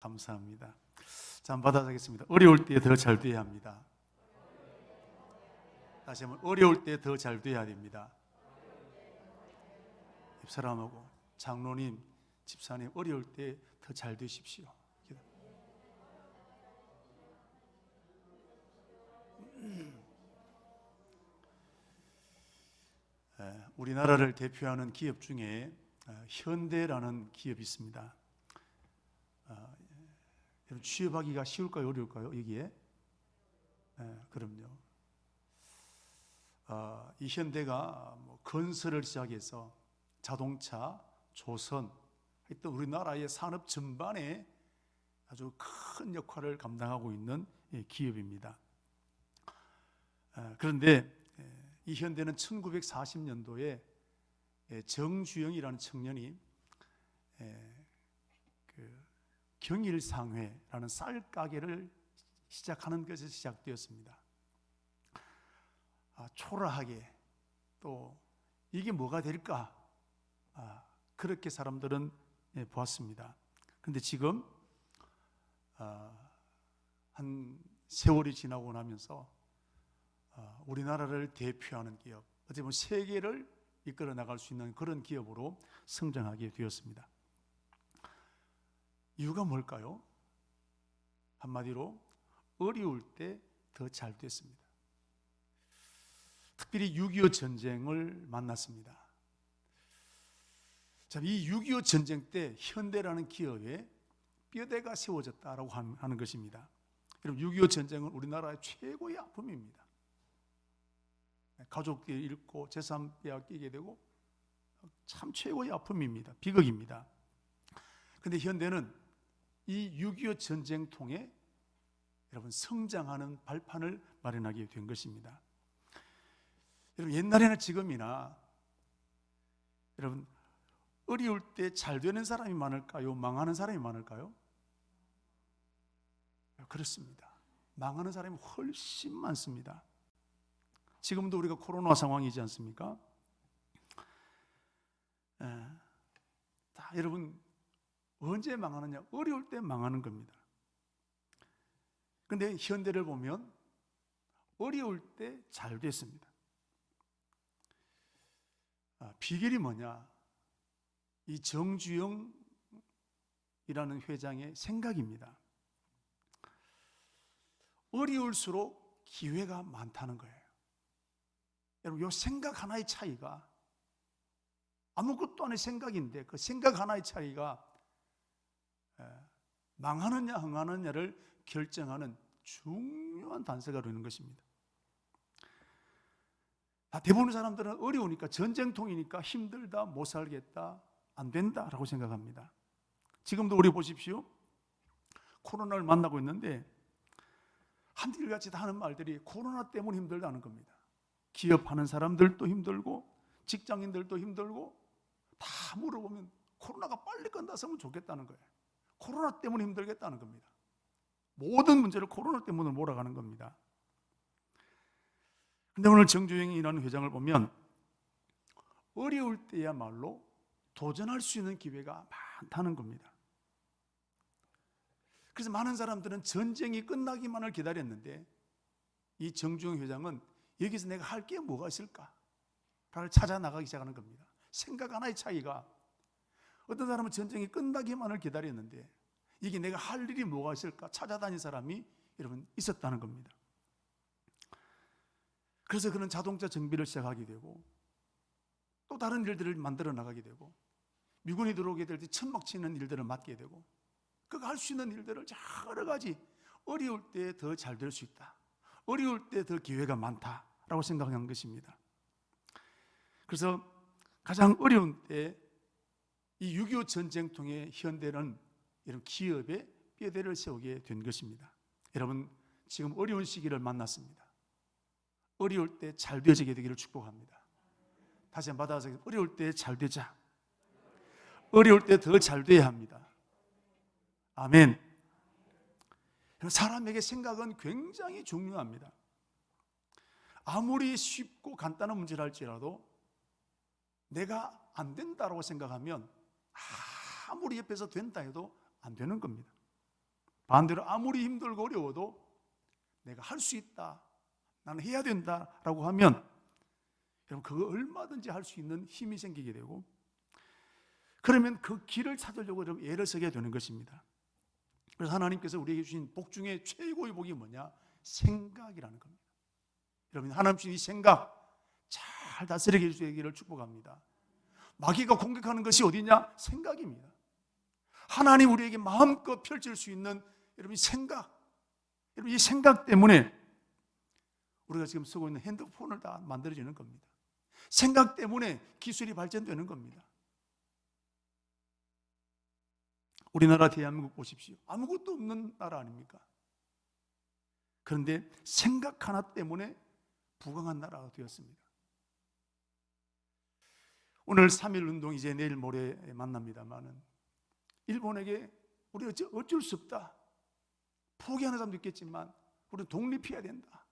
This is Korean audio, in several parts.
감사합니다. 자, 한번 받아가겠습니다. 어려울 때 더 잘 돼야 합니다. 다시 한번, 어려울 때 더 잘 돼야 됩니다. 집사람하고 장로님, 집사님, 어려울 때 더 잘 되십시오. 우리나라를 대표하는 기업 중에 현대라는 기업이 있습니다. 여러분, 취업하기가 쉬울까요, 어려울까요? 여기에? 그럼요. 이 현대가 건설을 시작해서 자동차, 조선, 하여튼 우리나라의 산업 전반에 아주 큰 역할을 감당하고 있는 기업입니다. 그런데 이 현대는 1940년도에 정주영이라는 청년이 경일상회라는 쌀 가게를 시작하는 것에서 시작되었습니다. 초라하게, 또 이게 뭐가 될까? 그렇게 사람들은 보았습니다. 그런데 지금 한 세월이 지나고 나면서 우리나라를 대표하는 기업, 어떻게 보면 세계를 이끌어 나갈 수 있는 그런 기업으로 성장하게 되었습니다. 이유가 뭘까요? 한마디로 어려울 때 더 잘 됐습니다. 특별히 6.25 전쟁을 만났습니다. 자, 이 6.25 전쟁 때 현대라는 기업에 뼈대가 세워졌다라고 하는 것입니다. 여러분, 6.25 전쟁은 우리나라의 최고의 아픔입니다. 가족들이 잃고 재산 빼앗기게 되고 참 최고의 아픔입니다. 비극입니다. 그런데 현대는 이 6.25 전쟁통에 여러분 성장하는 발판을 마련하게 된 것입니다. 여러분, 옛날에나 지금이나 여러분 어려울 때 잘 되는 사람이 많을까요? 망하는 사람이 많을까요? 그렇습니다. 망하는 사람이 훨씬 많습니다. 지금도 우리가 코로나 상황이지 않습니까? 다 여러분 언제 망하느냐? 어려울 때 망하는 겁니다. 그런데 현대를 보면 어려울 때 잘 됐습니다. 비결이 뭐냐? 이 정주영이라는 회장의 생각입니다. 어려울수록 기회가 많다는 거예요. 여러분, 이 생각 하나의 차이가, 아무것도 아닌 생각인데 그 생각 하나의 차이가 망하느냐 흥하느냐를 결정하는 중요한 단서가 되는 것입니다. 대부분의 사람들은 어려우니까, 전쟁통이니까 힘들다, 못 살겠다, 안 된다라고 생각합니다. 지금도 우리 보십시오. 코로나를 만나고 있는데 한결같이 다 하는 말들이 코로나 때문에 힘들다는 겁니다. 기업하는 사람들도 힘들고 직장인들도 힘들고, 다 물어보면 코로나가 빨리 끝났으면 좋겠다는 거예요. 코로나 때문에 힘들겠다는 겁니다. 모든 문제를 코로나 때문에 몰아가는 겁니다. 그런데 오늘 정주영이라는 회장을 보면 어려울 때야말로 도전할 수 있는 기회가 많다는 겁니다. 그래서 많은 사람들은 전쟁이 끝나기만을 기다렸는데, 이 정주영 회장은 여기서 내가 할 게 뭐가 있을까를 찾아 나가기 시작하는 겁니다. 생각 하나의 차이가, 어떤 사람은 전쟁이 끝나기만을 기다렸는데 이게 내가 할 일이 뭐가 있을까 찾아다닌 사람이 여러분 있었다는 겁니다. 그래서 그는 자동차 정비를 시작하게 되고, 또 다른 일들을 만들어 나가게 되고, 미군이 들어오게 될 때 천막 치는 일들을 맡게 되고, 그가 할 수 있는 일들을 여러 가지, 어려울 때 더 잘 될 수 있다, 어려울 때 더 기회가 많다라고 생각한 것입니다. 그래서 가장 어려운 때 이 6.25 전쟁통에 현대는 이런 기업의 뼈대를 세우게 된 것입니다. 여러분, 지금 어려운 시기를 만났습니다. 어려울 때 잘 되어지게 되기를 축복합니다. 다시 한번 받아서 어려울 때 잘 되자. 어려울 때 더 잘 돼야 합니다. 아멘. 사람에게 생각은 굉장히 중요합니다. 아무리 쉽고 간단한 문제를 할지라도 내가 안 된다고 생각하면 아무리 옆에서 된다 해도 안 되는 겁니다. 반대로 아무리 힘들고 어려워도 내가 할 수 있다, 나는 해야 된다라고 하면 여러분 그거 얼마든지 할 수 있는 힘이 생기게 되고, 그러면 그 길을 찾으려고 여러분 애를 쓰게 되는 것입니다. 그래서 하나님께서 우리에게 주신 복 중에 최고의 복이 뭐냐? 생각이라는 겁니다. 여러분 하나님 주신 이 생각 잘 다스리게 해주시기를 축복합니다. 마귀가 공격하는 것이 어디냐? 생각입니다. 하나님 우리에게 마음껏 펼칠 수 있는 여러분 생각, 여러분 이 생각 때문에 우리가 지금 쓰고 있는 핸드폰을 다 만들어지는 겁니다. 생각 때문에 기술이 발전되는 겁니다. 우리나라 대한민국 보십시오. 아무것도 없는 나라 아닙니까? 그런데 생각 하나 때문에 부강한 나라가 되었습니다. 오늘 3.1 운동 이제 내일 모레 만납니다만은 일본에게 우리 어쩔 수 없다, 포기하는 사람도 있겠지만 우리는 독립해야 된다.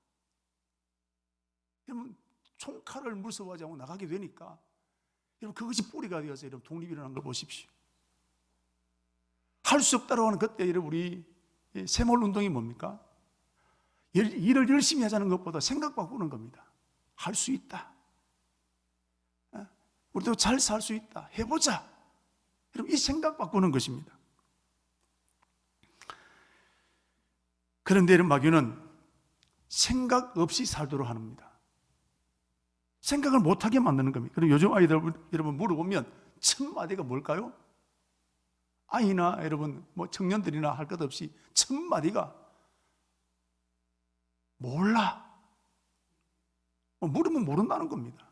여러분 총칼을 무서워하지 않고 나가게 되니까 여러분 그것이 뿌리가 되어서 여러분 독립이 일어난 걸 보십시오. 할 수 없다고 하는 그때 여러분 우리 세몰 운동이 뭡니까? 일을 열심히 하자는 것보다 생각 바꾸는 겁니다. 할 수 있다, 우리도 잘 살 수 있다, 해보자. 여러분 이 생각 바꾸는 것입니다. 그런데 여러분 마귀는 생각 없이 살도록 합니다. 생각을 못하게 만드는 겁니다. 그럼 요즘 아이들 여러분 물어보면 첫 마디가 뭘까요? 아이나 여러분 뭐 청년들이나 할 것 없이 첫 마디가 몰라. 물으면 모른다는 겁니다.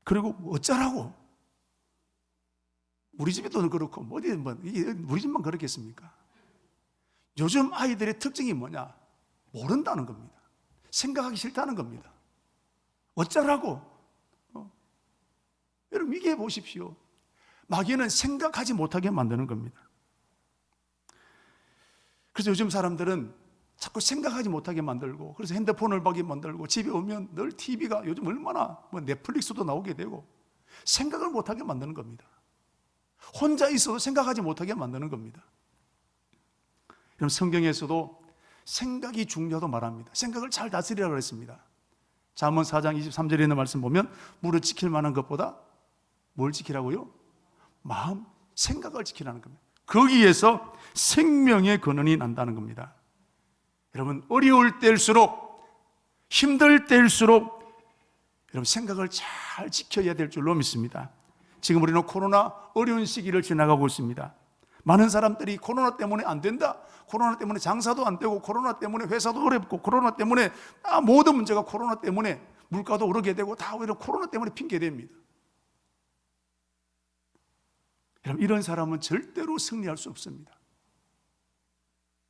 그리고 어쩌라고? 우리 집에도 그렇고 어디 우리 집만 그렇겠습니까? 요즘 아이들의 특징이 뭐냐? 모른다는 겁니다. 생각하기 싫다는 겁니다. 어쩌라고? 여러분 이게 보십시오. 마귀는 생각하지 못하게 만드는 겁니다. 그래서 요즘 사람들은 자꾸 생각하지 못하게 만들고, 그래서 핸드폰을 보게 만들고, 집에 오면 늘 TV가 요즘 얼마나 넷플릭스도 나오게 되고 생각을 못하게 만드는 겁니다. 혼자 있어도 생각하지 못하게 만드는 겁니다. 그럼 성경에서도 생각이 중요하다고 말합니다. 생각을 잘 다스리라고 그랬습니다. 잠언 4장 23절에 있는 말씀 보면 무릇 지킬 만한 것보다 뭘 지키라고요? 마음, 생각을 지키라는 겁니다. 거기에서 생명의 근원이 난다는 겁니다. 여러분 어려울 때일수록, 힘들 때일수록 여러분 생각을 잘 지켜야 될 줄로 믿습니다. 지금 우리는 코로나 어려운 시기를 지나가고 있습니다. 많은 사람들이 코로나 때문에 안 된다, 코로나 때문에 장사도 안 되고, 코로나 때문에 회사도 어렵고, 코로나 때문에 모든 문제가 코로나 때문에 물가도 오르게 되고 다 오히려 코로나 때문에 핑계됩니다. 여러분 이런 사람은 절대로 승리할 수 없습니다.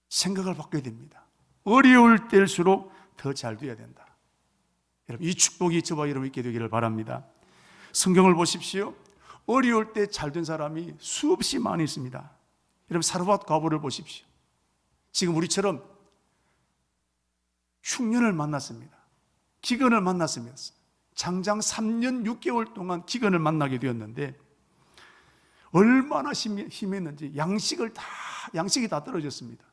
생각을 바꿔야 됩니다. 어려울 때일수록 더 잘 돼야 된다. 여러분 이 축복이 저와 여러분 있게 되기를 바랍니다. 성경을 보십시오. 어려울 때 잘 된 사람이 수없이 많이 있습니다. 여러분 사르밧 과부를 보십시오. 지금 우리처럼 흉년을 만났습니다. 기근을 만났습니다. 장장 3년 6개월 동안 기근을 만나게 되었는데 얼마나 힘했는지 양식이 다 떨어졌습니다.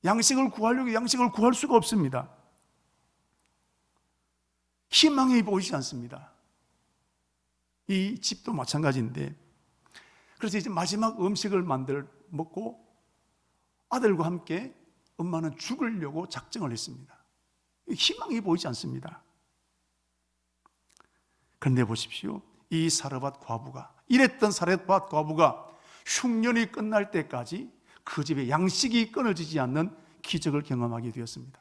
양식을 구하려고 양식을 구할 수가 없습니다. 희망이 보이지 않습니다. 이 집도 마찬가지인데, 그래서 이제 마지막 음식을 먹고 아들과 함께 엄마는 죽으려고 작정을 했습니다. 희망이 보이지 않습니다. 그런데 보십시오. 이 사르밧 과부가, 이랬던 사르밧 과부가 흉년이 끝날 때까지 그 집에 양식이 끊어지지 않는 기적을 경험하게 되었습니다.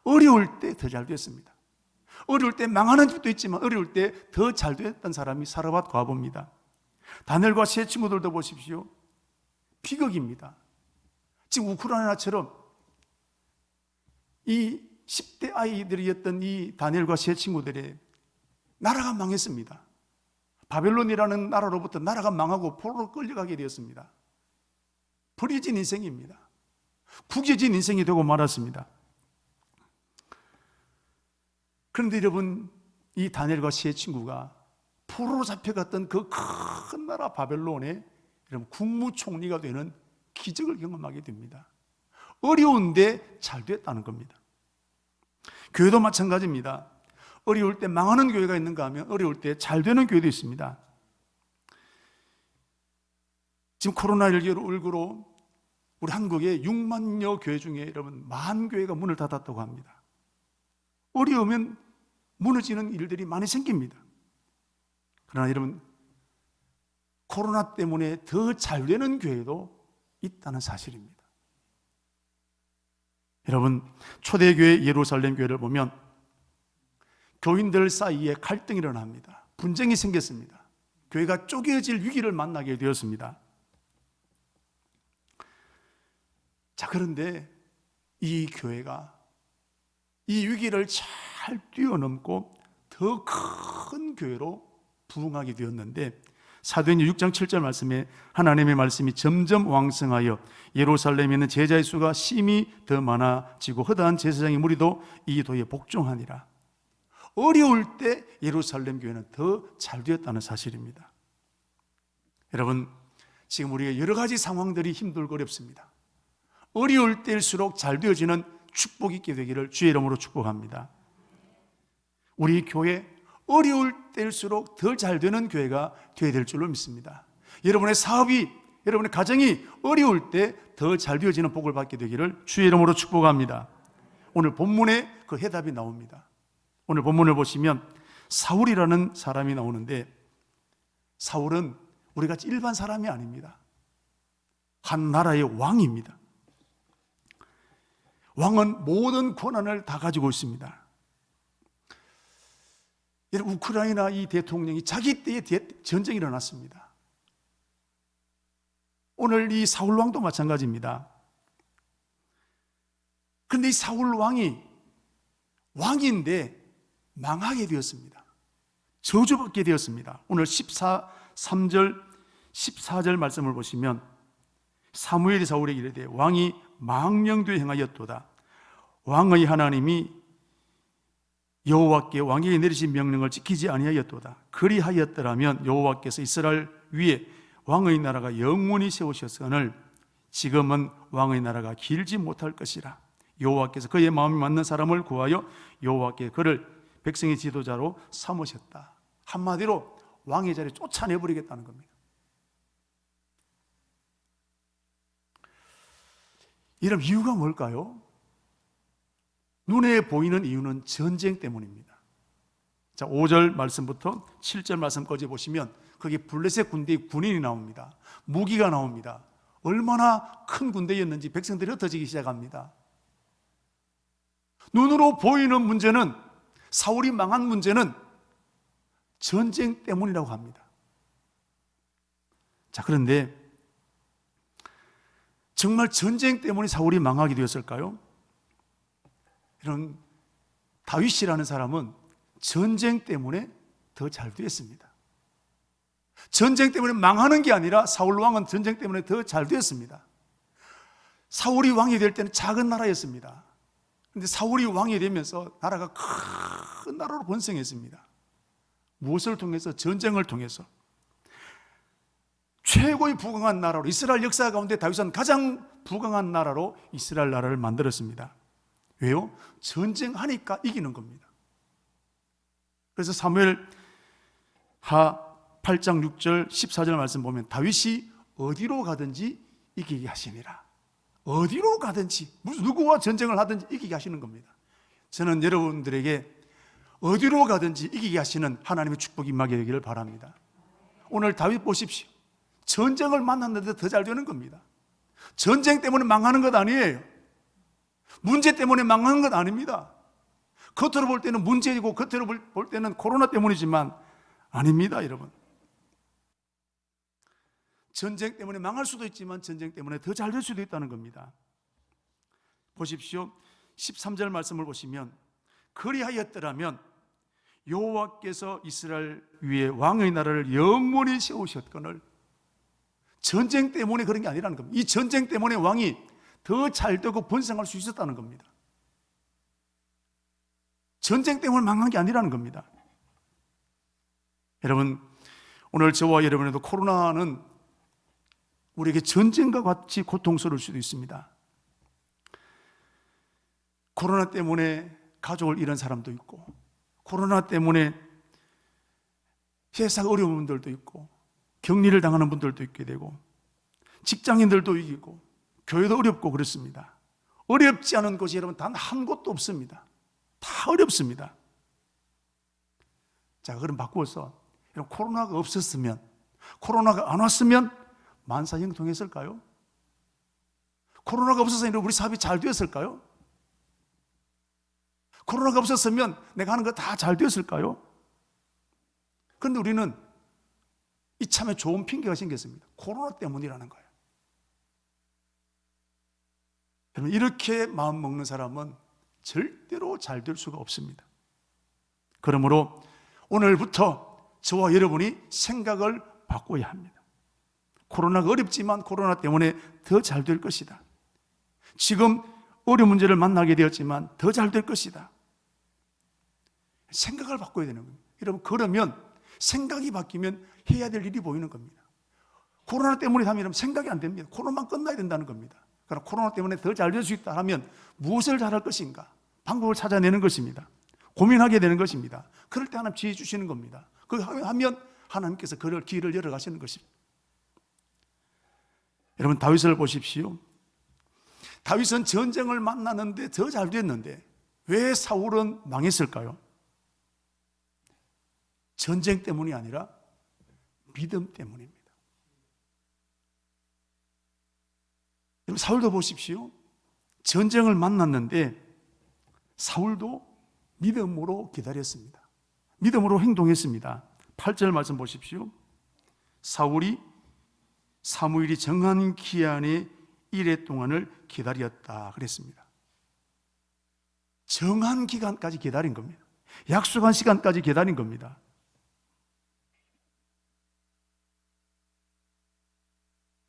어려울 때 더 잘 됐습니다. 어려울 때 망하는 집도 있지만 어려울 때 더 잘 됐던 사람이 사르밧 과부입니다. 다니엘과 세 친구들도 보십시오. 비극입니다. 지금 우크라이나처럼 이 10대 아이들이었던 이 다니엘과 세 친구들의 나라가 망했습니다. 바벨론이라는 나라로부터 나라가 망하고 포로로 끌려가게 되었습니다. 버려진 인생입니다. 구겨진 인생이 되고 말았습니다. 그런데 여러분 이 다니엘과 세 친구가 포로로 잡혀갔던 그 큰 나라 바벨론에 여러분 국무총리가 되는 기적을 경험하게 됩니다. 어려운데 잘 됐다는 겁니다. 교회도 마찬가지입니다. 어려울 때 망하는 교회가 있는가 하면 어려울 때 잘 되는 교회도 있습니다. 지금 코로나19로 우리 한국의 6만여 교회 중에 여러분 만 교회가 문을 닫았다고 합니다. 어려우면 무너지는 일들이 많이 생깁니다. 그러나 여러분 코로나 때문에 더 잘 되는 교회도 있다는 사실입니다. 여러분 초대교회 예루살렘 교회를 보면 교인들 사이에 갈등이 일어납니다. 분쟁이 생겼습니다. 교회가 쪼개질 위기를 만나게 되었습니다. 자, 그런데 이 교회가 이 위기를 잘 뛰어넘고 더 큰 교회로 부흥하게 되었는데 사도행전 6장 7절 말씀에 하나님의 말씀이 점점 왕성하여 예루살렘에 있는 제자의 수가 심히 더 많아지고 허다한 제사장의 무리도 이 도에 복종하니라. 어려울 때 예루살렘 교회는 더 잘 되었다는 사실입니다. 여러분 지금 우리의 여러 가지 상황들이 힘들고 어렵습니다. 어려울 때일수록 잘 되어지는 축복 있게 되기를 주의 이름으로 축복합니다. 우리 교회 어려울 때일수록 더 잘 되는 교회가 되어야 될 줄로 믿습니다. 여러분의 사업이, 여러분의 가정이 어려울 때 더 잘 되어지는 복을 받게 되기를 주의 이름으로 축복합니다. 오늘 본문에 그 해답이 나옵니다. 오늘 본문을 보시면 사울이라는 사람이 나오는데 사울은 우리같이 일반 사람이 아닙니다. 한 나라의 왕입니다. 왕은 모든 권한을 다 가지고 있습니다. 우크라이나 이 대통령이 자기 때에 전쟁이 일어났습니다. 오늘 이 사울 왕도 마찬가지입니다. 그런데 이 사울 왕이 왕인데 망하게 되었습니다. 저주받게 되었습니다. 오늘 3절 14절 말씀을 보시면 사무엘이 사울에게 이르되 왕이 망령되이 행하였도다. 왕의 하나님이 여호와께 왕에게 내리신 명령을 지키지 아니하였도다. 그리하였더라면 여호와께서 이스라엘 위에 왕의 나라가 영원히 세우셨으늘 지금은 왕의 나라가 길지 못할 것이라. 여호와께서 그의 마음에 맞는 사람을 구하여 여호와께 그를 백성의 지도자로 삼으셨다. 한마디로 왕의 자리에 쫓아내버리겠다는 겁니다. 이런 이유가 뭘까요? 눈에 보이는 이유는 전쟁 때문입니다. 자, 5절 말씀부터 7절 말씀까지 보시면 거기 블레셋 군대의 군인이 나옵니다. 무기가 나옵니다. 얼마나 큰 군대였는지 백성들이 흩어지기 시작합니다. 눈으로 보이는 문제는, 사울이 망한 문제는 전쟁 때문이라고 합니다. 자, 그런데 정말 전쟁 때문에 사울이 망하게 되었을까요? 이런 다윗이라는 사람은 전쟁 때문에 더 잘 되었습니다. 전쟁 때문에 망하는 게 아니라 사울 왕은 전쟁 때문에 더 잘 되었습니다. 사울이 왕이 될 때는 작은 나라였습니다. 그런데 사울이 왕이 되면서 나라가 큰 나라로 번성했습니다. 무엇을 통해서? 전쟁을 통해서. 최고의 부강한 나라로, 이스라엘 역사 가운데 다윗은 가장 부강한 나라로 이스라엘 나라를 만들었습니다. 왜요? 전쟁하니까 이기는 겁니다. 그래서 사무엘 하 8장 6절 14절 말씀 보면 다윗이 어디로 가든지 이기게 하시니라. 어디로 가든지, 무슨 누구와 전쟁을 하든지 이기게 하시는 겁니다. 저는 여러분들에게 어디로 가든지 이기게 하시는 하나님의 축복이 임하게 되기를 바랍니다. 오늘 다윗 보십시오. 전쟁을 만났는데 더 잘 되는 겁니다. 전쟁 때문에 망하는 것 아니에요. 문제 때문에 망하는 것 아닙니다. 겉으로 볼 때는 문제이고 겉으로 볼 때는 코로나 때문이지만 아닙니다, 여러분. 전쟁 때문에 망할 수도 있지만 전쟁 때문에 더 잘 될 수도 있다는 겁니다. 보십시오. 13절 말씀을 보시면 그리하였더라면 여호와께서 이스라엘 위에 왕의 나라를 영원히 세우셨거늘. 전쟁 때문에 그런 게 아니라는 겁니다. 이 전쟁 때문에 왕이 더 잘되고 번성할 수 있었다는 겁니다. 전쟁 때문에 망한 게 아니라는 겁니다. 여러분, 오늘 저와 여러분에도 코로나는 우리에게 전쟁과 같이 고통스러울 수도 있습니다. 코로나 때문에 가족을 잃은 사람도 있고, 코로나 때문에 회사 어려운 분들도 있고, 격리를 당하는 분들도 있게 되고, 직장인들도 이기고, 교회도 어렵고 그렇습니다. 어렵지 않은 곳이 여러분 단 한 곳도 없습니다. 다 어렵습니다. 자, 그럼 바꾸어서 여러분, 코로나가 없었으면, 코로나가 안 왔으면 만사형통했을까요? 코로나가 없었으면 우리 사업이 잘 되었을까요? 코로나가 없었으면 내가 하는 거 다 잘 되었을까요? 그런데 우리는 이참에 좋은 핑계가 생겼습니다. 코로나 때문이라는 거예요. 여러분, 이렇게 마음 먹는 사람은 절대로 잘 될 수가 없습니다. 그러므로 오늘부터 저와 여러분이 생각을 바꿔야 합니다. 코로나가 어렵지만 코로나 때문에 더 잘 될 것이다. 지금 어려운 문제를 만나게 되었지만 더 잘 될 것이다. 생각을 바꿔야 되는 겁니다. 여러분, 그러면 생각이 바뀌면 해야 될 일이 보이는 겁니다. 코로나 때문에 하면 생각이 안 됩니다. 코로나만 끝나야 된다는 겁니다. 그러나 코로나 때문에 더 잘 될 수 있다 하면 무엇을 잘할 것인가? 방법을 찾아내는 것입니다. 고민하게 되는 것입니다. 그럴 때 하나님 지혜 주시는 겁니다. 그렇게 하면 하나님께서 그럴 길을 열어가시는 것입니다. 여러분, 다윗을 보십시오. 다윗은 전쟁을 만나는데 더 잘 됐는데 왜 사울은 망했을까요? 전쟁 때문이 아니라 믿음 때문입니다. 여러분, 사울도 보십시오. 전쟁을 만났는데 사울도 믿음으로 기다렸습니다. 믿음으로 행동했습니다. 8절 말씀 보십시오. 사울이 사무엘이 정한 기한의 이래 동안을 기다렸다 그랬습니다. 정한 기간까지 기다린 겁니다. 약속한 시간까지 기다린 겁니다.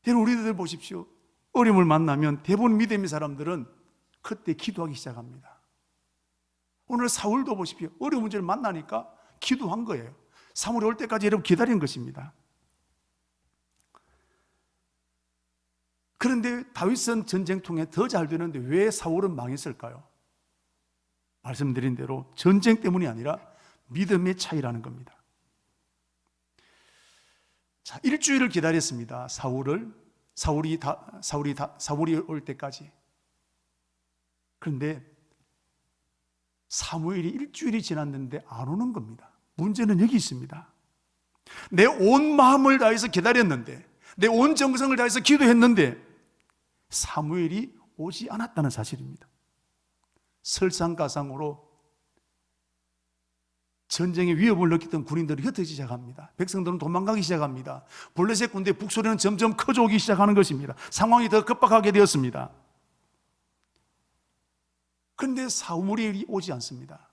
우리들 보십시오. 어려움을 만나면 대부분 믿음의 사람들은 그때 기도하기 시작합니다. 오늘 사울도 보십시오. 어려운 문제를 만나니까 기도한 거예요. 사무엘이 올 때까지 여러분 기다린 것입니다. 그런데 다윗은 전쟁통에 더 잘 되는데 왜 사울은 망했을까요? 말씀드린 대로 전쟁 때문이 아니라 믿음의 차이라는 겁니다. 자, 일주일을 기다렸습니다. 사울이 올 때까지. 그런데 사무엘이 일주일이 지났는데 안 오는 겁니다. 문제는 여기 있습니다. 내 온 마음을 다해서 기다렸는데, 내 온 정성을 다해서 기도했는데 사무엘이 오지 않았다는 사실입니다. 설상가상으로 전쟁의 위협을 느꼈던 군인들이 흩어지기 시작합니다. 백성들은 도망가기 시작합니다. 블레셋 군대의 북소리는 점점 커져오기 시작하는 것입니다. 상황이 더 급박하게 되었습니다. 그런데 사무엘이 오지 않습니다.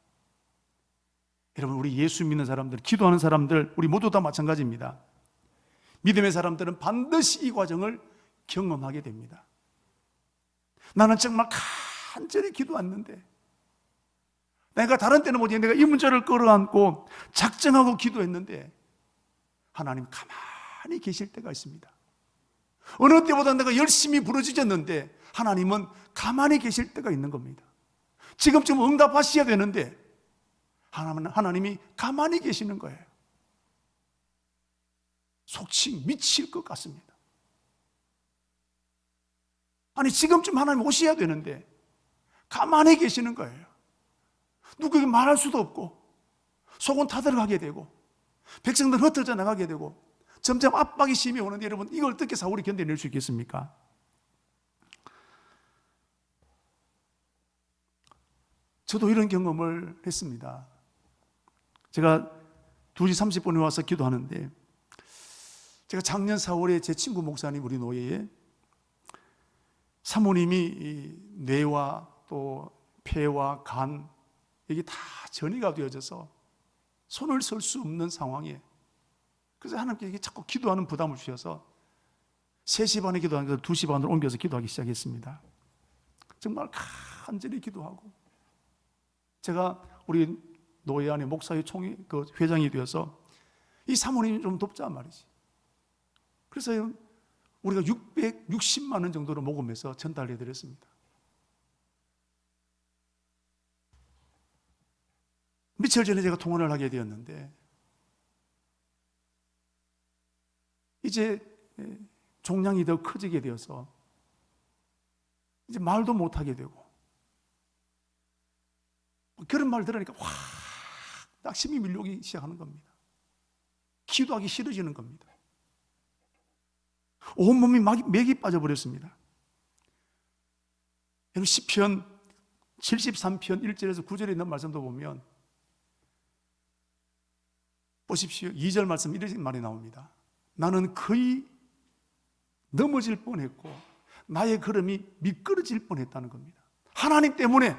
여러분, 우리 예수 믿는 사람들, 기도하는 사람들, 우리 모두 다 마찬가지입니다. 믿음의 사람들은 반드시 이 과정을 경험하게 됩니다. 나는 정말 간절히 기도했는데, 내가 다른 때는 뭐지, 내가 이 문제를 끌어안고 작정하고 기도했는데 하나님 가만히 계실 때가 있습니다. 어느 때보다 내가 열심히 부르짖었는데 하나님은 가만히 계실 때가 있는 겁니다. 지금쯤 응답하셔야 되는데 하나님이 가만히 계시는 거예요. 속칭 미칠 것 같습니다. 아니, 지금쯤 하나님 오셔야 되는데 가만히 계시는 거예요. 누구에게 말할 수도 없고 속은 타들어가게 되고 백성들 흩어져 나가게 되고 점점 압박이 심히 오는데 여러분, 이걸 어떻게 사울이 견뎌낼 수 있겠습니까? 저도 이런 경험을 했습니다. 제가 2시 30분에 와서 기도하는데, 제가 작년 4월에 제 친구 목사님 우리 노예에 사모님이 뇌와 또 폐와 간 이게 다 전이가 되어져서 손을 쓸 수 없는 상황에, 그래서 하나님께 이게 자꾸 기도하는 부담을 주셔서 3시 반에 기도하는 것을 2시 반으로 옮겨서 기도하기 시작했습니다. 정말 간절히 기도하고, 제가 우리 노예 안에 목사의 회장이 되어서 이 사모님이 좀 돕자 말이지. 그래서 우리가 660만 원 정도로 모금해서 전달해 드렸습니다. 며칠 전에 제가 통화를 하게 되었는데 이제 종량이 더 커지게 되어서 이제 말도 못하게 되고 그런 말 들으니까 확 낙심이 밀려오기 시작하는 겁니다. 기도하기 싫어지는 겁니다. 온몸이 맥이 빠져버렸습니다. 시편 73편 1절에서 9절에 있는 말씀도 보면 보십시오. 2절 말씀 이런 말이 나옵니다. 나는 거의 넘어질 뻔했고 나의 걸음이 미끄러질 뻔했다는 겁니다. 하나님 때문에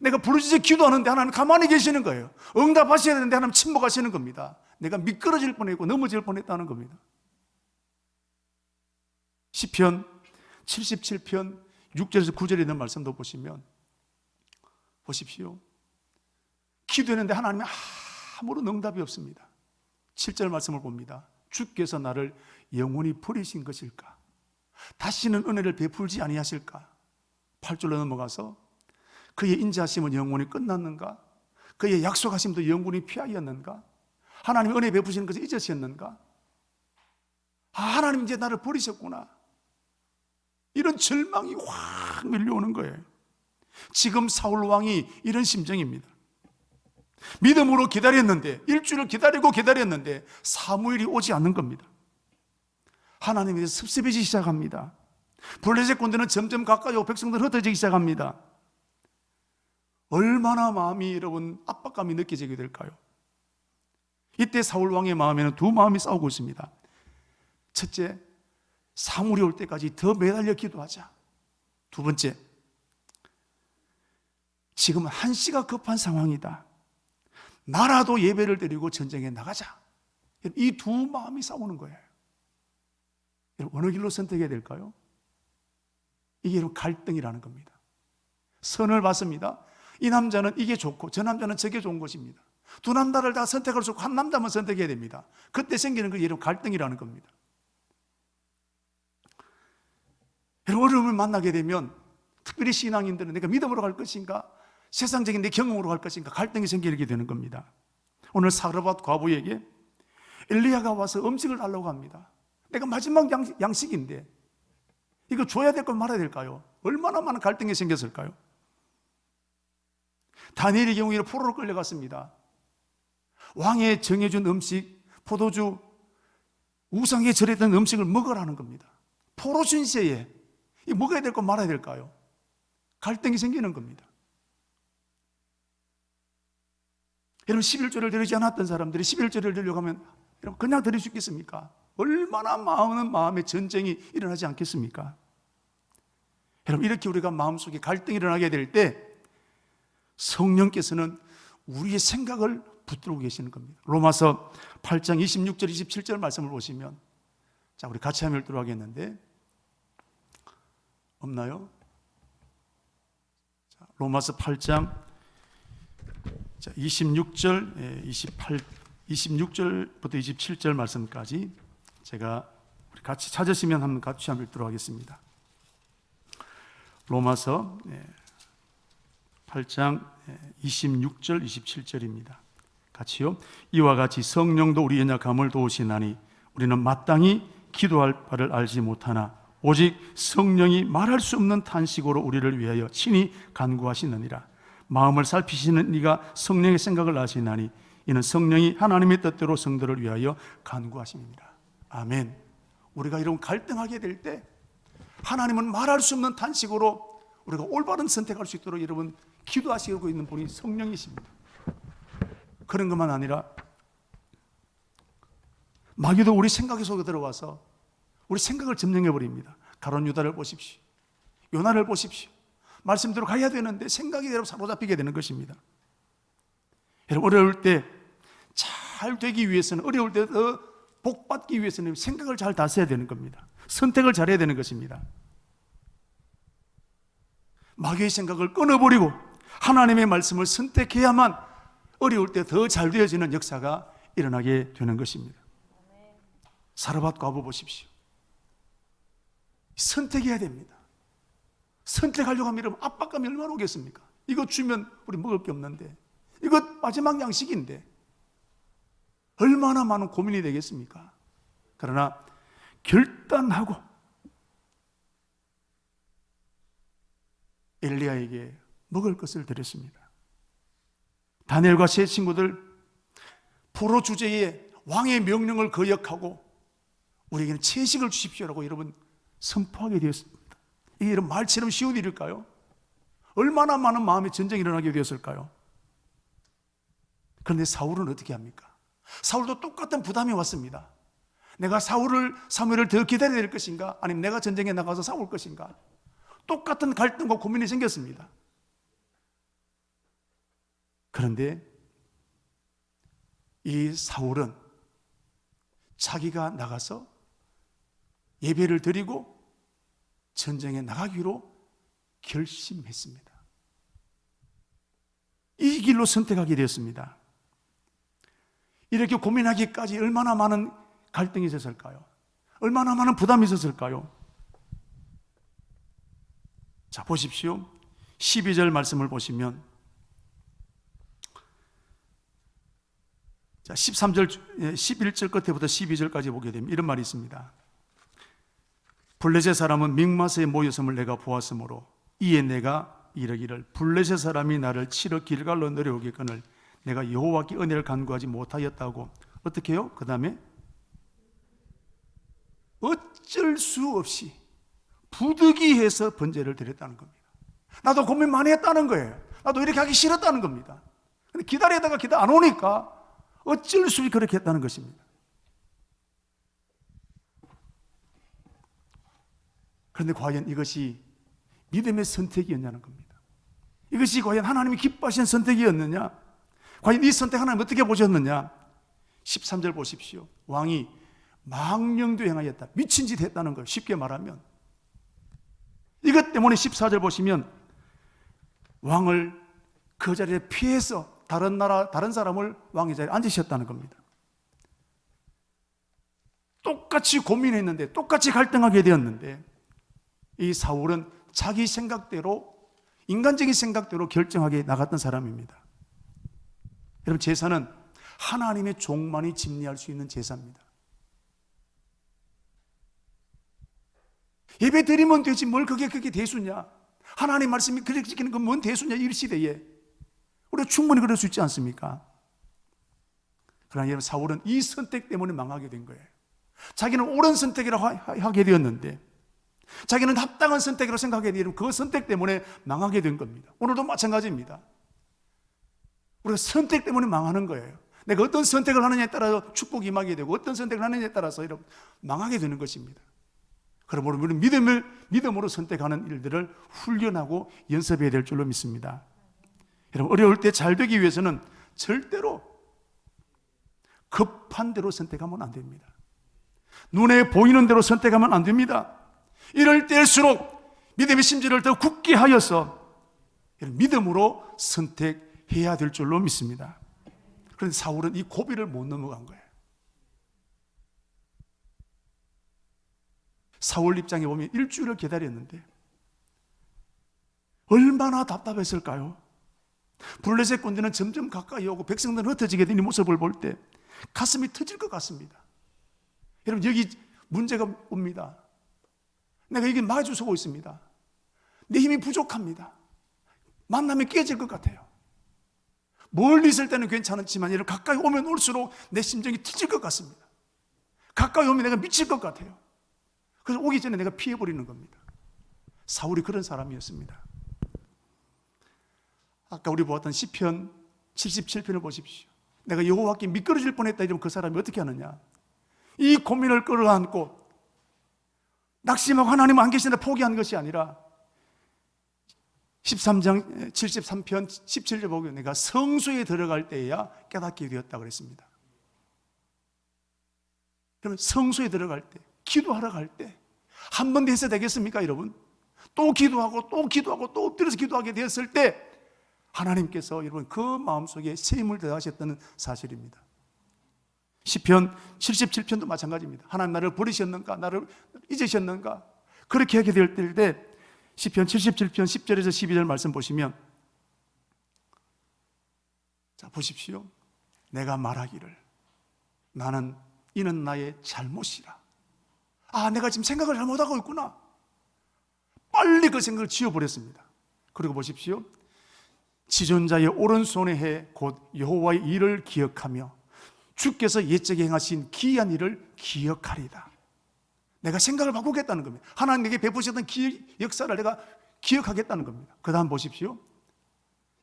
내가 부르짖어 기도하는데 하나님 가만히 계시는 거예요. 응답하셔야 되는데 하나님 침묵하시는 겁니다. 내가 미끄러질 뻔했고 넘어질 뻔했다는 겁니다. 시편 77편 6절에서 9절에 있는 말씀도 보시면 보십시오. 기도했는데 하나님이 아무런 응답이 없습니다. 7절 말씀을 봅니다. 주께서 나를 영원히 버리신 것일까? 다시는 은혜를 베풀지 아니하실까? 8절로 넘어가서 그의 인자하심은 영원히 끝났는가? 그의 약속하심도 영원히 피하였는가? 하나님의 은혜 베푸시는 것을 잊으셨는가? 하나님 이제 나를 버리셨구나. 이런 절망이 확 밀려오는 거예요. 지금 사울 왕이 이런 심정입니다. 믿음으로 기다렸는데 일주일을 기다렸는데 사무엘이 오지 않는 겁니다. 하나님이 섭섭해지기 시작합니다. 블레셋 군대는 점점 가까이 오고 백성들 흩어지기 시작합니다. 얼마나 마음이 여러분 압박감이 느껴지게 될까요? 이때 사울 왕의 마음에는 두 마음이 싸우고 있습니다. 첫째, 사무엘이 올 때까지 더 매달려 기도하자. 두 번째, 지금 한시가 급한 상황이다. 나라도 예배를 드리고 전쟁에 나가자. 이 두 마음이 싸우는 거예요. 어느 길로 선택해야 될까요? 이게 갈등이라는 겁니다. 선을 봤습니다. 이 남자는 이게 좋고 저 남자는 저게 좋은 것입니다. 두 남자를 다 선택할 수 없고 한 남자만 선택해야 됩니다. 그때 생기는 게 이런 갈등이라는 겁니다. 어려움을 만나게 되면 특별히 신앙인들은 내가 믿음으로 갈 것인가 세상적인 내 경험으로 갈 것인가 갈등이 생기게 되는 겁니다. 오늘 사르밧 과부에게 엘리야가 와서 음식을 달라고 합니다. 내가 마지막 양식인데 이거 줘야 될 걸 말아야 될까요? 얼마나 많은 갈등이 생겼을까요? 다니엘의 경우에는 포로로 끌려갔습니다. 왕의 정해준 음식, 포도주, 우상에 절했던 음식을 먹으라는 겁니다. 포로 신세에 먹어야 될 걸 말아야 될까요? 갈등이 생기는 겁니다. 여러분 11조를 드리지 않았던 사람들이 11조를 드리려고 하면 여러분 그냥 드릴 수 있겠습니까? 얼마나 많은 마음의 전쟁이 일어나지 않겠습니까? 여러분 이렇게 우리가 마음속에 갈등이 일어나게 될 때 성령께서는 우리의 생각을 붙들고 계시는 겁니다. 로마서 8장 26절 27절 말씀을 보시면 자 우리 같이 한번 읽도록 하겠는데 없나요? 자, 로마서 8장 26절 26절부터 27절 말씀까지 제가 우리 같이 찾으시면 한번 같이 한번 읽도록 하겠습니다. 로마서 8장 26절 27절입니다. 같이요. 이와 같이 성령도 우리 연약함을 도우시나니 우리는 마땅히 기도할 바를 알지 못하나 오직 성령이 말할 수 없는 탄식으로 우리를 위하여 친히 간구하시느니라. 마음을 살피시는 이가 성령의 생각을 아시나니 이는 성령이 하나님의 뜻대로 성도를 위하여 간구하심이니라. 아멘. 우리가 이런 갈등하게 될 때 하나님은 말할 수 없는 탄식으로 우리가 올바른 선택할 수 있도록 여러분 기도하시고 있는 분이 성령이십니다. 그런 것만 아니라 마귀도 우리 생각 속에 들어와서 우리 생각을 점령해 버립니다. 가룟 유다를 보십시오. 요나를 보십시오. 말씀대로 가야 되는데 생각이 여러분 사로잡히게 되는 것입니다. 여러분 어려울 때 잘 되기 위해서는 어려울 때 더 복받기 위해서는 생각을 잘 다스려야 되는 겁니다. 선택을 잘해야 되는 것입니다. 마귀의 생각을 끊어버리고 하나님의 말씀을 선택해야만 어려울 때 더 잘 되어지는 역사가 일어나게 되는 것입니다. 사르밧 과부 보십시오. 선택해야 됩니다. 선택하려고 하면 여러분 압박감이 얼마나 오겠습니까? 이거 주면 우리 먹을 게 없는데, 이거 마지막 양식인데 얼마나 많은 고민이 되겠습니까? 그러나 결단하고 엘리야에게 먹을 것을 드렸습니다. 다니엘과 세 친구들 포로 주제에 왕의 명령을 거역하고 우리에게는 채식을 주십시오라고 여러분 선포하게 되었습니다. 이게 이런 말처럼 쉬운 일일까요? 얼마나 많은 마음의 전쟁이 일어나게 되었을까요? 그런데 사울은 어떻게 합니까? 사울도 똑같은 부담이 왔습니다. 내가 사무엘을 더 기다려야 될 것인가? 아니면 내가 전쟁에 나가서 싸울 것인가? 똑같은 갈등과 고민이 생겼습니다. 그런데 이 사울은 자기가 나가서 예배를 드리고 전쟁에 나가기로 결심했습니다. 이 길로 선택하게 되었습니다. 이렇게 고민하기까지 얼마나 많은 갈등이 있었을까요? 얼마나 많은 부담이 있었을까요? 자, 보십시오. 12절 말씀을 보시면, 자, 11절 끝에부터 12절까지 보게 되면 이런 말이 있습니다. 블레셋 사람은 mik마스에 모였음을 내가 보았으므로 이에 내가 이르기를 블레셋 사람이 나를 치러 길갈로 내려오겠거늘 내가 여호와께 은혜를 간구하지 못하였다고. 어떻게 해요? 그 다음에 어쩔 수 없이 부득이해서 번제를 드렸다는 겁니다. 나도 고민 많이 했다는 거예요. 나도 이렇게 하기 싫었다는 겁니다. 근데 기다리다가 안 오니까 어쩔 수 없이 그렇게 했다는 것입니다. 그런데 과연 이것이 믿음의 선택이었냐는 겁니다. 이것이 과연 하나님이 기뻐하시는 선택이었느냐? 과연 이 선택 하나님 어떻게 보셨느냐? 13절 보십시오. 왕이 망령도 행하였다. 미친 짓 했다는 거예요. 쉽게 말하면. 이것 때문에 14절 보시면 왕을 그 자리에 피해서 다른 사람을 왕의 자리에 앉으셨다는 겁니다. 똑같이 고민했는데, 똑같이 갈등하게 되었는데, 이 사울은 자기 생각대로, 인간적인 생각대로 결정하게 나갔던 사람입니다. 여러분, 제사는 하나님의 종만이 집례할 수 있는 제사입니다. 예배 드리면 되지 뭘 그게 대수냐? 하나님 말씀이 그렇게 지키는 건 뭔 대수냐? 이 시대에 우리가 충분히 그럴 수 있지 않습니까? 그러나 여러분, 사울은 이 선택 때문에 망하게 된 거예요. 자기는 옳은 선택이라고 하게 되었는데, 자기는 합당한 선택이라고 생각하게 되면 그 선택 때문에 망하게 된 겁니다. 오늘도 마찬가지입니다. 우리가 선택 때문에 망하는 거예요. 내가 어떤 선택을 하느냐에 따라서 축복이 임하게 되고, 어떤 선택을 하느냐에 따라서 이렇게 망하게 되는 것입니다. 그러므로 우리는 믿음으로 선택하는 일들을 훈련하고 연습해야 될 줄로 믿습니다. 여러분, 어려울 때 잘 되기 위해서는 절대로 급한 대로 선택하면 안 됩니다. 눈에 보이는 대로 선택하면 안 됩니다. 이럴 때일수록 믿음의 심지를 더 굳게 하여서 믿음으로 선택해야 될 줄로 믿습니다. 그런데 사울은 이 고비를 못 넘어간 거예요. 사울 입장에 보면 일주일을 기다렸는데 얼마나 답답했을까요? 블레셋 군대는 점점 가까이 오고 백성들은 흩어지게 된 이 모습을 볼 때 가슴이 터질 것 같습니다. 여러분, 여기 문제가 옵니다. 내가 여기 마주 서고 있습니다. 내 힘이 부족합니다. 만나면 깨질 것 같아요. 멀리 있을 때는 괜찮았지만 여러분, 가까이 오면 올수록 내 심정이 터질 것 같습니다. 가까이 오면 내가 미칠 것 같아요. 그래서 오기 전에 내가 피해버리는 겁니다. 사울이 그런 사람이었습니다. 아까 우리 보았던 시편 77편을 보십시오. 내가 여호와께 미끄러질 뻔했다 이러면 그 사람이 어떻게 하느냐? 이 고민을 끌어안고 낙심하고 하나님 안 계신다 포기한 것이 아니라 13장 73편 17절 보면 내가 성소에 들어갈 때에야 깨닫게 되었다 그랬습니다. 그러면 성소에 들어갈 때, 기도하러 갈 때 한 번 해서 되겠습니까, 여러분? 또 기도하고 또 기도하고 또 엎드려서 기도하게 되었을 때 하나님께서 여러분 그 마음속에 새 힘을 더하셨다는 사실입니다. 시편 77편도 마찬가지입니다. 하나님 나를 버리셨는가? 나를 잊으셨는가? 그렇게 하게 될 때 시편 77편 10절에서 12절 말씀 보시면, 자 보십시오. 내가 말하기를 이는 나의 잘못이라. 내가 지금 생각을 잘못하고 있구나. 빨리 그 생각을 지워버렸습니다. 그리고 보십시오. 지존자의 오른손에 해 곧 여호와의 일을 기억하며 주께서 옛적에 행하신 기이한 일을 기억하리다. 내가 생각을 바꾸겠다는 겁니다. 하나님 내게 베푸셨던 역사를 내가 기억하겠다는 겁니다. 그 다음 보십시오.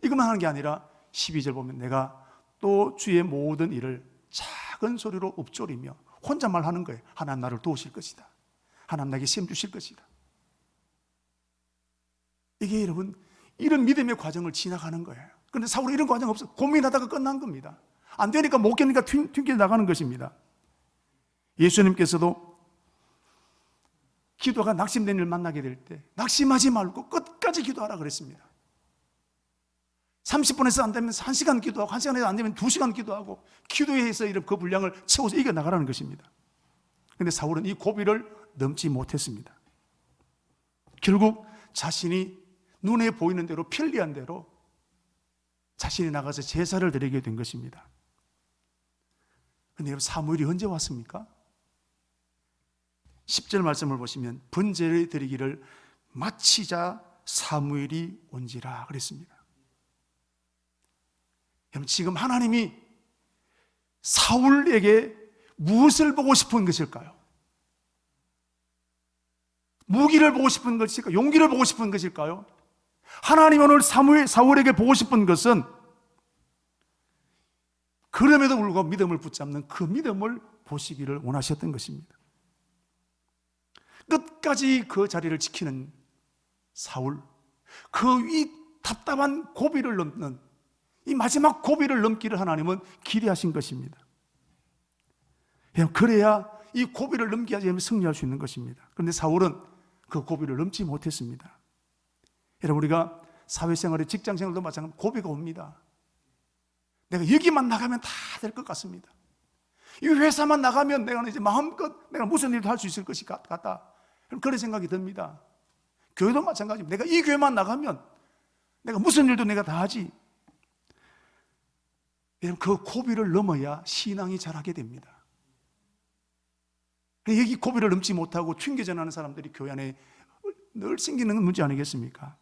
이것만 하는 게 아니라 12절 보면 내가 또 주의 모든 일을 작은 소리로 읊조리며 혼자 말하는 거예요. 하나님 나를 도우실 것이다. 하나님 나에게 시험 주실 것이다. 이게 여러분 이런 믿음의 과정을 지나가는 거예요. 그런데 사울은 이런 과정 없어. 고민하다가 끝난 겁니다. 안 되니까 못 견디니까 튕겨 나가는 것입니다. 예수님께서도 기도가 낙심된 일을 만나게 될 때 낙심하지 말고 끝까지 기도하라 그랬습니다. 30분에서 안 되면 1시간 기도하고 1시간에서 안 되면 2시간 기도하고 기도해서 그 분량을 채워서 이겨나가라는 것입니다. 그런데 사울은 이 고비를 넘지 못했습니다. 결국 자신이 눈에 보이는 대로 편리한 대로 자신이 나가서 제사를 드리게 된 것입니다. 그런데 여러분 사무엘이 언제 왔습니까? 10절 말씀을 보시면 번제를 드리기를 마치자 사무엘이 온지라 그랬습니다. 여러분 지금 하나님이 사울에게 무엇을 보고 싶은 것일까요? 무기를 보고 싶은 것일까요? 용기를 보고 싶은 것일까요? 하나님 오늘 사울에게 보고 싶은 것은 그럼에도 불구하고 믿음을 붙잡는 그 믿음을 보시기를 원하셨던 것입니다. 끝까지 그 자리를 지키는 사울, 그 이 답답한 고비를 넘는 이 마지막 고비를 넘기를 하나님은 기대하신 것입니다. 그래야 이 고비를 넘겨야지 승리할 수 있는 것입니다. 그런데 사울은 그 고비를 넘지 못했습니다. 여러분 우리가 사회생활에 직장생활도 마찬가지로 고비가 옵니다. 내가 여기만 나가면 다 될 것 같습니다. 이 회사만 나가면 내가 이제 마음껏 내가 무슨 일도 할 수 있을 것이 같다. 그런 생각이 듭니다. 교회도 마찬가지입니다. 내가 이 교회만 나가면 내가 무슨 일도 내가 다 하지. 여러분 그 고비를 넘어야 신앙이 자라게 됩니다. 여기 고비를 넘지 못하고 튕겨져나가는 사람들이 교회 안에 늘 생기는 문제 아니겠습니까?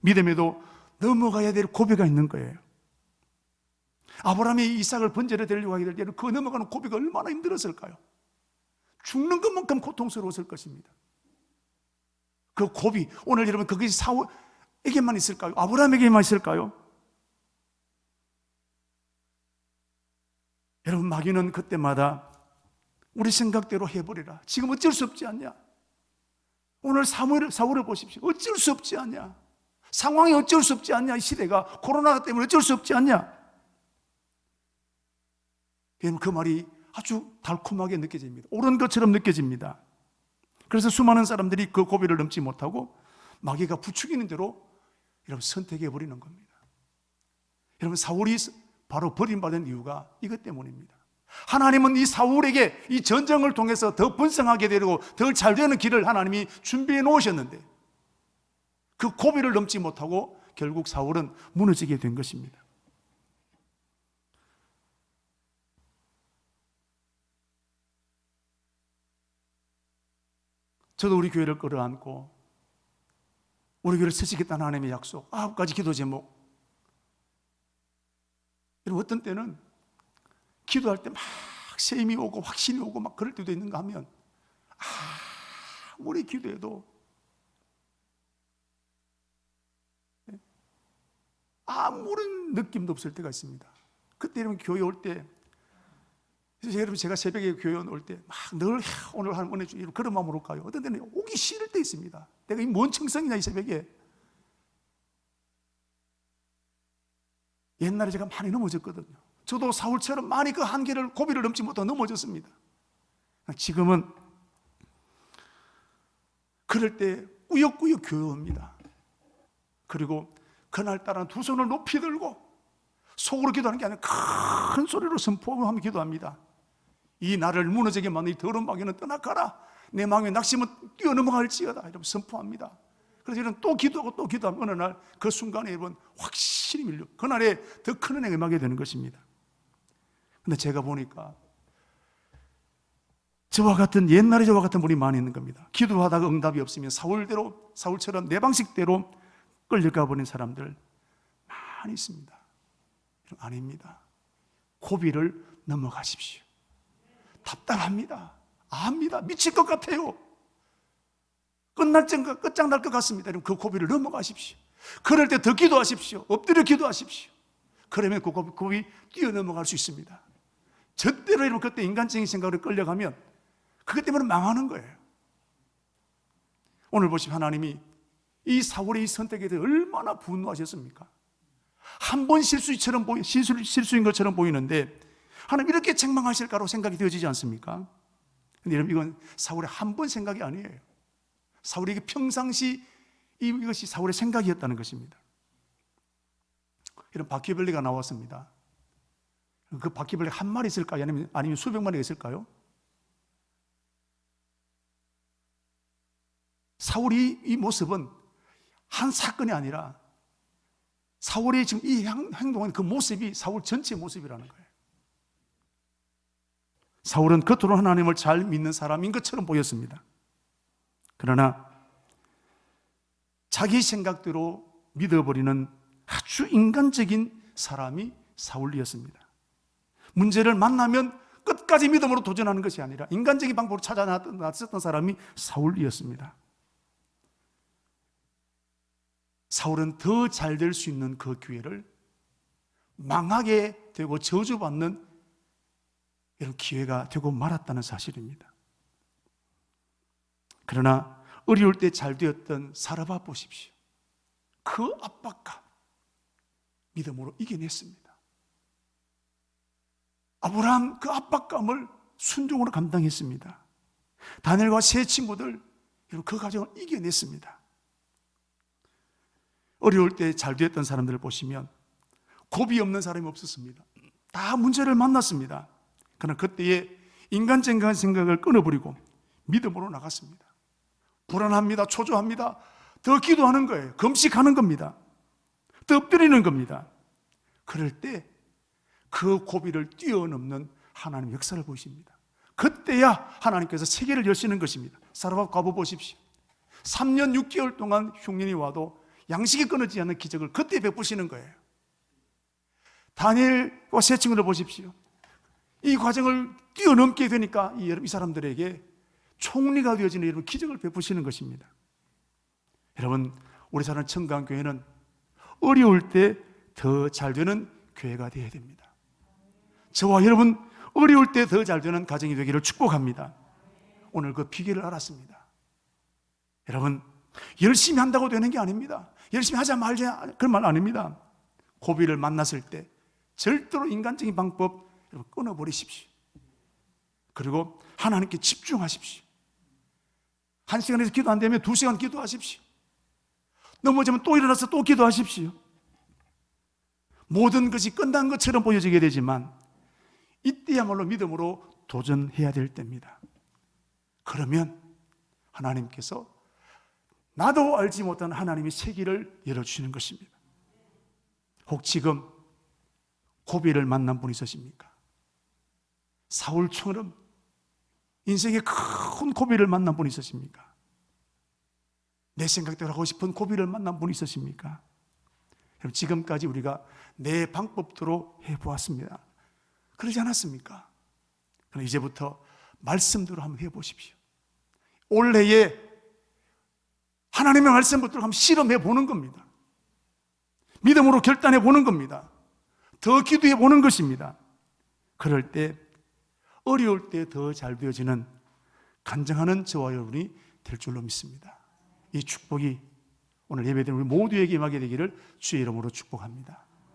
믿음에도 넘어가야 될 고비가 있는 거예요. 아브라함이 이삭을 번제를 드리려고 하게 될 때는 그 넘어가는 고비가 얼마나 힘들었을까요? 죽는 것만큼 고통스러웠을 것입니다. 그 고비, 오늘 여러분 그것이 사울에게만 있을까요? 아브라함에게만 있을까요? 여러분 마귀는 그때마다 우리 생각대로 해버리라. 지금 어쩔 수 없지 않냐? 오늘 사울을 보십시오. 어쩔 수 없지 않냐? 상황이 어쩔 수 없지 않냐? 이 시대가 코로나 때문에 어쩔 수 없지 않냐? 여러분 그 말이 아주 달콤하게 느껴집니다. 옳은 것처럼 느껴집니다. 그래서 수많은 사람들이 그 고비를 넘지 못하고 마귀가 부추기는 대로 여러분 선택해버리는 겁니다. 여러분 사울이 바로 버림받은 이유가 이것 때문입니다. 하나님은 이 사울에게 이 전쟁을 통해서 더 번성하게 되고 더 잘 되는 길을 하나님이 준비해 놓으셨는데 그 고비를 넘지 못하고 결국 사울은 무너지게 된 것입니다. 저도 우리 교회를 끌어안고 우리 교회를 쓰시겠다는 하나님의 약속 9가지 기도 제목, 여러분 어떤 때는 기도할 때 막 셈이 오고 확신이 오고 막 그럴 때도 있는가 하면 아무리 기도해도 아무런 느낌도 없을 때가 있습니다. 그때 여러분 교회 올 때 여러분 제가 새벽에 교회 올 때 막 늘 오늘 하는 은혜 주기로 그런 마음으로 올까요? 어떤 때는 오기 싫을 때 있습니다. 내가 이 뭔 청성이냐 이 새벽에. 옛날에 제가 많이 넘어졌거든요. 저도 사울처럼 많이 그 한계를 고비를 넘지 못하고 넘어졌습니다. 지금은 그럴 때 꾸역꾸역 교회 옵니다. 그리고 그날따라 두 손을 높이 들고 속으로 기도하는 게 아니라 큰 소리로 선포하며 기도합니다. 이 나를 무너지게 만든 이 더러운 마귀는 떠나가라. 내 마음에 낙심은 뛰어넘어갈지어다 이러면 선포합니다. 그래서 이런 또 기도하고 또 기도하면 어느 날 그 순간에 여러분 확실히 밀려 그날에 더 큰 은혜가 임하게 되는 것입니다. 근데 제가 보니까 저와 같은 옛날에 저와 같은 분이 많이 있는 겁니다. 기도하다가 응답이 없으면 사울처럼 내 방식대로 끌려가 버린 사람들 많이 있습니다. 아닙니다. 고비를 넘어가십시오. 답답합니다. 압니다. 미칠 것 같아요. 끝장날 것 같습니다. 그 고비를 넘어가십시오. 그럴 때 더 기도하십시오. 엎드려 기도하십시오. 그러면 그 고비 뛰어넘어갈 수 있습니다. 절대로 이러면 그때 인간적인 생각으로 끌려가면 그것 때문에 망하는 거예요. 오늘 보시면 하나님이 이 사울의 이 선택에 대해 얼마나 분노하셨습니까? 한 번 실수인 것처럼 보이는데 하나님 이렇게 책망하실까로 생각이 되어지지 않습니까? 근데 여러분 이건 사울의 한 번 생각이 아니에요. 사울에게 평상시 이것이 사울의 생각이었다는 것입니다. 이런 바퀴벌레가 나왔습니다. 그 바퀴벌레가 한 마리 있을까요? 아니면 수백 마리가 있을까요? 사울이 이 모습은 한 사건이 아니라 사울의 지금 이 행동은 그 모습이 사울 전체의 모습이라는 거예요. 사울은 겉으로 하나님을 잘 믿는 사람인 것처럼 보였습니다. 그러나 자기 생각대로 믿어버리는 아주 인간적인 사람이 사울이었습니다. 문제를 만나면 끝까지 믿음으로 도전하는 것이 아니라 인간적인 방법으로 찾아 나섰던 사람이 사울이었습니다. 사울은 더 잘 될 수 있는 그 기회를 망하게 되고 저주받는 이런 기회가 되고 말았다는 사실입니다. 그러나 어려울 때 잘 되었던 사라바 보십시오. 그 압박감 믿음으로 이겨냈습니다. 아브라함 그 압박감을 순종으로 감당했습니다. 다니엘과 세 친구들 그 과정을 이겨냈습니다. 어려울 때 잘 되었던 사람들을 보시면 고비 없는 사람이 없었습니다. 다 문제를 만났습니다. 그러나 그때의 인간적인 생각을 끊어버리고 믿음으로 나갔습니다. 불안합니다. 초조합니다. 더 기도하는 거예요. 금식하는 겁니다. 더 엎드리는 겁니다. 그럴 때 그 고비를 뛰어넘는 하나님의 역사를 보십니다. 그때야 하나님께서 세계를 여시는 것입니다. 사라밥 과부 보십시오. 3년 6개월 동안 흉년이 와도 양식이 끊어지지 않는 기적을 그때 베푸시는 거예요. 다니엘과 세 친구들 보십시오. 이 과정을 뛰어넘게 되니까 이 사람들에게 총리가 되어지는 이런 기적을 베푸시는 것입니다. 여러분, 우리 사는 청강교회는 어려울 때 더 잘 되는 교회가 되어야 됩니다. 저와 여러분 어려울 때 더 잘 되는 가정이 되기를 축복합니다. 오늘 그 비결을 알았습니다. 여러분, 열심히 한다고 되는 게 아닙니다. 열심히 하자 말자 그런 말 아닙니다. 고비를 만났을 때 절대로 인간적인 방법 끊어버리십시오. 그리고 하나님께 집중하십시오. 1시간에서 기도 안 되면 2시간 기도하십시오. 넘어지면 또 일어나서 또 기도하십시오. 모든 것이 끝난 것처럼 보여지게 되지만 이때야말로 믿음으로 도전해야 될 때입니다. 그러면 하나님께서 나도 알지 못한 하나님의 세계를 열어주시는 것입니다. 혹 지금 고비를 만난 분 있으십니까? 사울처럼 인생의 큰 고비를 만난 분 있으십니까? 내 생각대로 하고 싶은 고비를 만난 분 있으십니까? 지금까지 우리가 내 방법대로 해보았습니다. 그러지 않았습니까? 그럼 이제부터 말씀대로 한번 해보십시오. 올해에 하나님의 말씀 붙들고 한번 실험해 보는 겁니다. 믿음으로 결단해 보는 겁니다. 더 기도해 보는 것입니다. 그럴 때 어려울 때 더 잘 되어지는 간증하는 저와 여러분이 될 줄로 믿습니다. 이 축복이 오늘 예배드린 우리 모두에게 임하게 되기를 주의 이름으로 축복합니다.